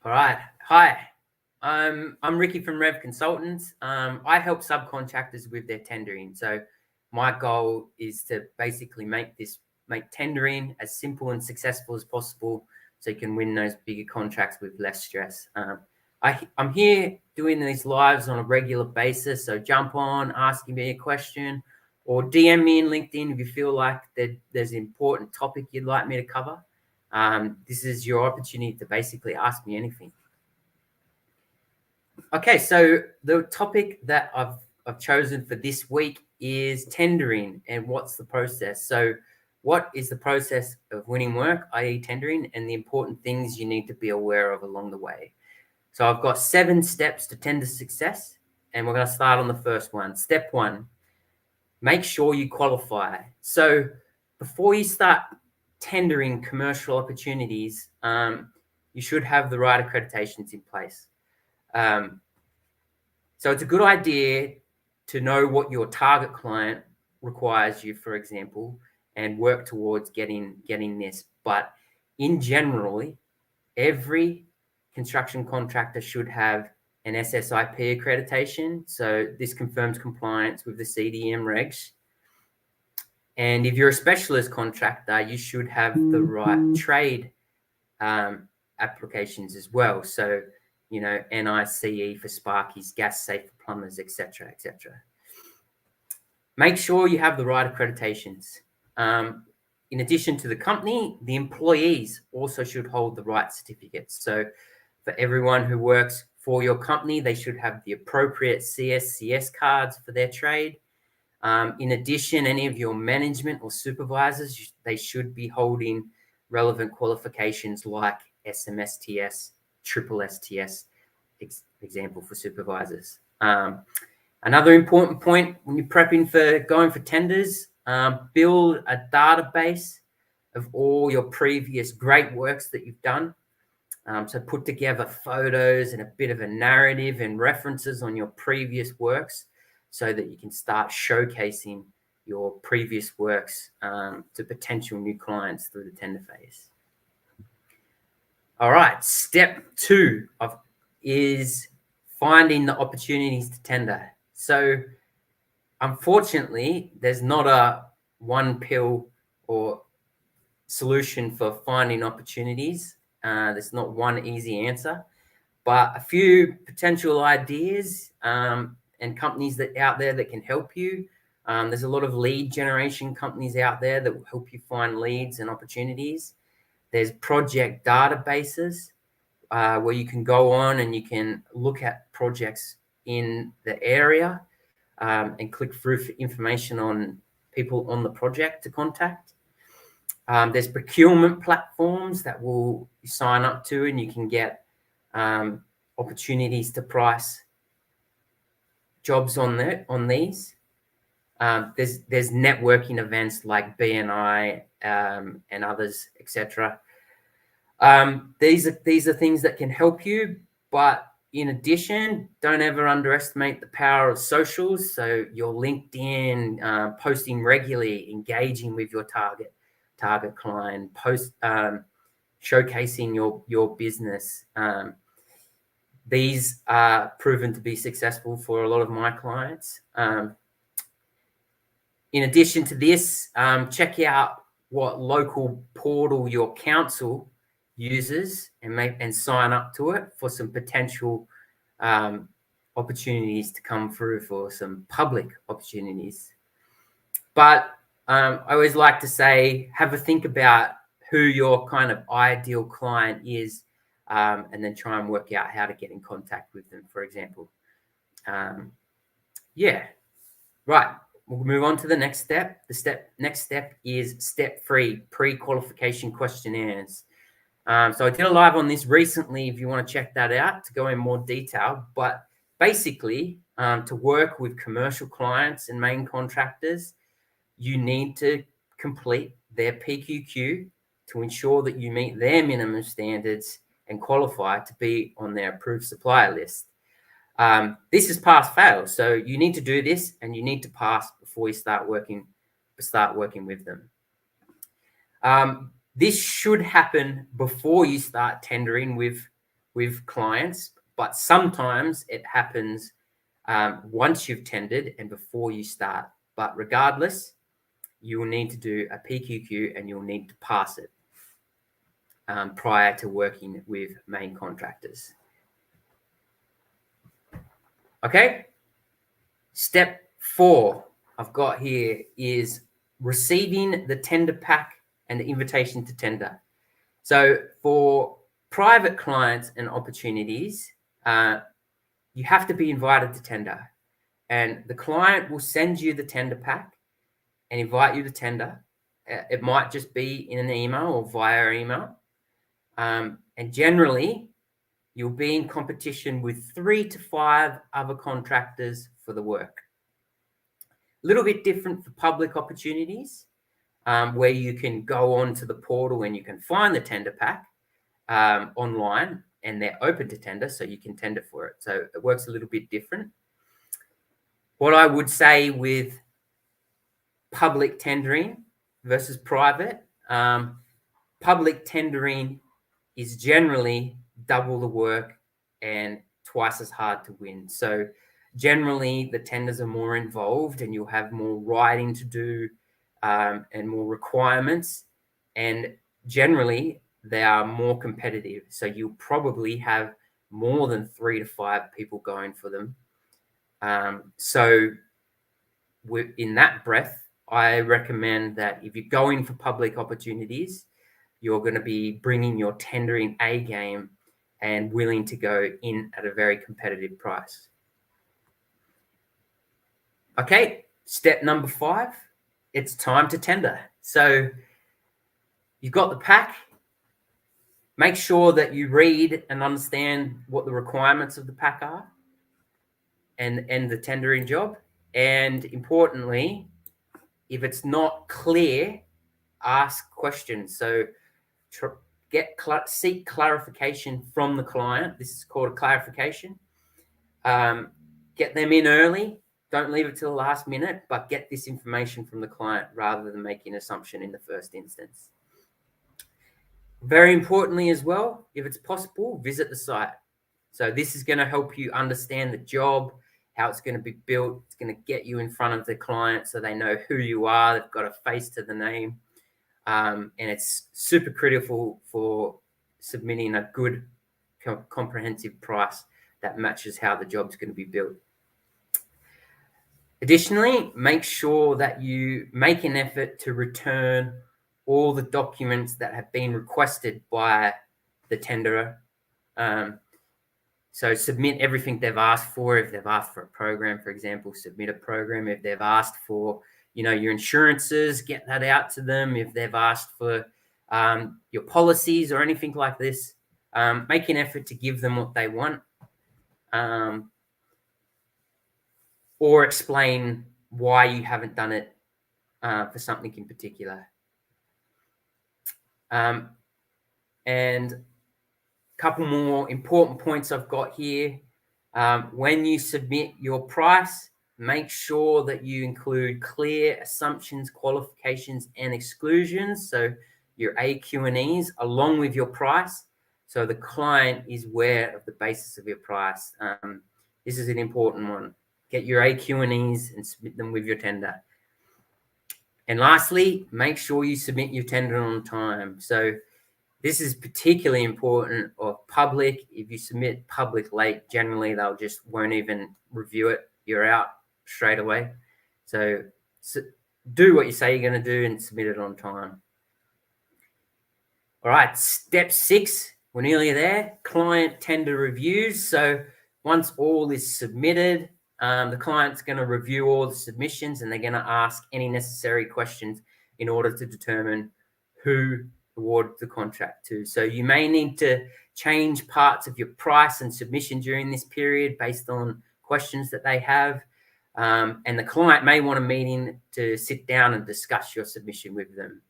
All right. Hi, I'm Ricky from Rev Consultants. I help subcontractors with their tendering. So my goal is to basically make tendering as simple and successful as possible, so you can win those bigger contracts with less stress. I'm here doing these lives on a regular basis. So jump on, asking me a question, or DM me in LinkedIn if you feel like there's an important topic you'd like me to cover. This is your opportunity to basically ask me anything. Okay, so the topic that I've chosen for this week is tendering and what's the process. So what is the process of winning work, i.e. tendering, and the important things you need to be aware of along the way. So I've got 7 steps to tender success, and we're going to start on the first one. Step 1, make sure you qualify. So before you start tendering commercial opportunities, you should have the right accreditations in place. So it's a good idea to know what your target client requires you, for example, and work towards getting this. But in generally, every construction contractor should have an SSIP accreditation. So this confirms compliance with the CDM regs. And if you're a specialist contractor, you should have the right trade applications as well. So, NICE for Sparkies, gas safe for plumbers, etc., etc. Make sure you have the right accreditations. In addition to the company, the employees also should hold the right certificates. So for everyone who works for your company, they should have the appropriate CSCS cards for their trade. In addition, any of your management or supervisors, they should be holding relevant qualifications like SMSTS, triple STS, example for supervisors. Another important point when you're prepping for going for tenders, build a database of all your previous great works that you've done. So put together photos and a bit of a narrative and references on your previous works so that you can start showcasing your previous works to potential new clients through the tender phase. All right, step 2 is finding the opportunities to tender. So unfortunately, there's not a one pill or solution for finding opportunities. There's not one easy answer, but a few potential ideas and companies out there that can help you. There's a lot of lead generation companies out there that will help you find leads and opportunities. There's project databases where you can go on and you can look at projects in the area and click through for information on people on the project to contact. There's procurement platforms that will sign up to, and you can get opportunities to price jobs on these. There's networking events like BNI and others, etc. These are things that can help you, but in addition, don't ever underestimate the power of socials. So your LinkedIn, posting regularly, engaging with your target client, showcasing your business. These are proven to be successful for a lot of my clients. In addition to this, check out what local portal your council uses and sign up to it for some potential opportunities to come through, for some public opportunities. But I always like to say, have a think about who your kind of ideal client is, and then try and work out how to get in contact with them, for example. Right. We'll move on to the next step. Next step is step 3, pre-qualification questionnaires. So I did a live on this recently if you want to check that out to go in more detail. But basically, to work with commercial clients and main contractors, you need to complete their PQQ to ensure that you meet their minimum standards and qualify to be on their approved supplier list. This is pass-fail, so you need to do this and you need to pass before you start working with them. This should happen before you start tendering with with clients, but sometimes it happens once you've tendered and before you start. But regardless, you will need to do a PQQ and you'll need to pass it prior to working with main contractors. Okay. Step 4 I've got here is receiving the tender pack and the invitation to tender. So for private clients and opportunities, you have to be invited to tender, and the client will send you the tender pack and invite you to tender. It might just be in an email or via email. And generally, you'll be in competition with 3 to 5 other contractors for the work. A little bit different for public opportunities, where you can go onto the portal and you can find the tender pack online, and they're open to tender, so you can tender for it. So it works a little bit different. What I would say with public tendering versus private, public tendering is generally double the work and twice as hard to win. So generally the tenders are more involved and you'll have more writing to do and more requirements, and generally they are more competitive. So you'll probably have more than 3 to 5 people going for them. So in that breath, I recommend that if you're going for public opportunities, you're going to be bringing your tendering A game and willing to go in at a very competitive price. Okay, step number 5, it's time to tender. So you've got the pack. Make sure that you read and understand what the requirements of the pack are and the tendering job. And importantly, if it's not clear, ask questions. So seek clarification from the client. This is called a clarification. Get them in early. Don't leave it till the last minute, but get this information from the client rather than making an assumption in the first instance. Very importantly as well, if it's possible, visit the site. So this is going to help you understand the job, how it's going to be built. It's going to get you in front of the client so they know who you are. They've got a face to the name. And it's super critical for submitting a good comprehensive price that matches how the job's going to be built. Additionally, make sure that you make an effort to return all the documents that have been requested by the tenderer. So submit everything they've asked for. If they've asked for a program, for example, submit a program. If they've asked for, your insurances, get that out to them. If they've asked for your policies or anything like this, make an effort to give them what they want, or explain why you haven't done it for something in particular. And a couple more important points I've got here. When you submit your price, make sure that you include clear assumptions, qualifications, and exclusions. So your AQ&Es along with your price. So the client is aware of the basis of your price. This is an important one. Get your AQ&Es and submit them with your tender. And lastly, make sure you submit your tender on time. So this is particularly important of public. If you submit public late, generally they'll just won't even review it. You're out straight away. So do what you say you're going to do and submit it on time. All right, step 6, we're nearly there. Client tender reviews. So once all is submitted, the client's going to review all the submissions and they're going to ask any necessary questions in order to determine who award the contract to. So you may need to change parts of your price and submission during this period based on questions that they have. And the client may want a meeting to sit down and discuss your submission with them.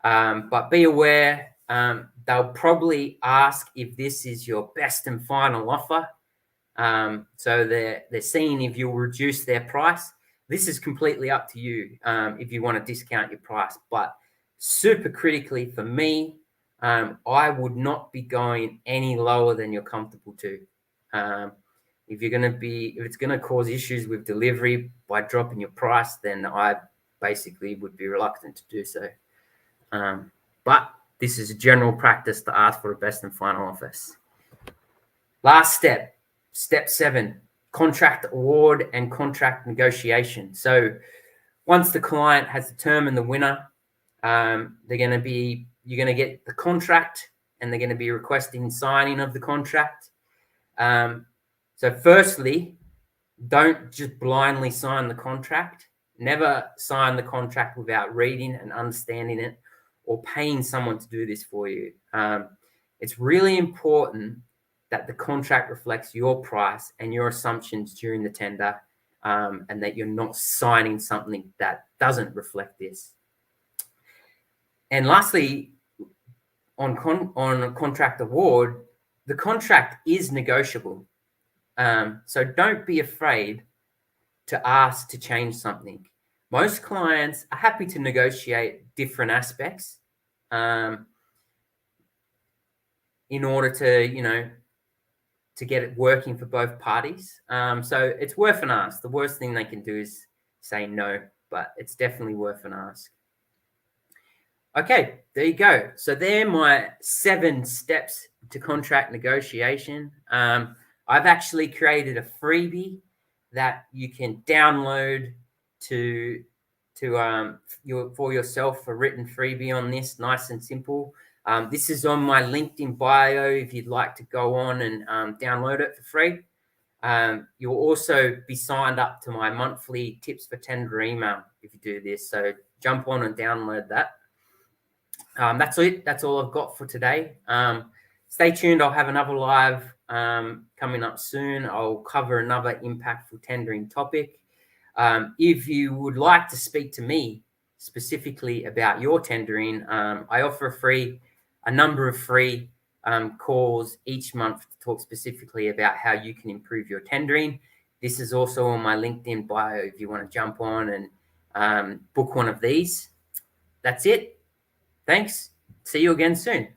But be aware, they'll probably ask if this is your best and final offer. So they're seeing if you'll reduce their price. This is completely up to you if you want to discount your price. But super critically for me, I would not be going any lower than you're comfortable to. If it's going to cause issues with delivery by dropping your price, then I basically would be reluctant to do so. But this is a general practice to ask for a best and final office. Last step, step 7, contract award and contract negotiation. So once the client has determined the winner, you're going to get the contract, and they're going to be requesting signing of the contract. So firstly, don't just blindly sign the contract. Never sign the contract without reading and understanding it or paying someone to do this for you. It's really important that the contract reflects your price and your assumptions during the tender, and that you're not signing something that doesn't reflect this. And lastly, on a contract award, the contract is negotiable. So don't be afraid to ask to change something. Most clients are happy to negotiate different aspects in order to get it working for both parties. So it's worth an ask. The worst thing they can do is say no, but it's definitely worth an ask. Okay, there you go. So they're my 7 steps to contract negotiation. I've actually created a freebie that you can download for yourself, a written freebie on this, nice and simple. This is on my LinkedIn bio if you'd like to go on and download it for free. You'll also be signed up to my monthly tips for tender email if you do this. So jump on and download that. That's it. That's all I've got for today. Stay tuned. I'll have another live coming up soon. I'll cover another impactful tendering topic. If you would like to speak to me specifically about your tendering, I offer a number of free calls each month to talk specifically about how you can improve your tendering. This is also on my LinkedIn bio if you want to jump on and book one of these. That's it. Thanks. See you again soon.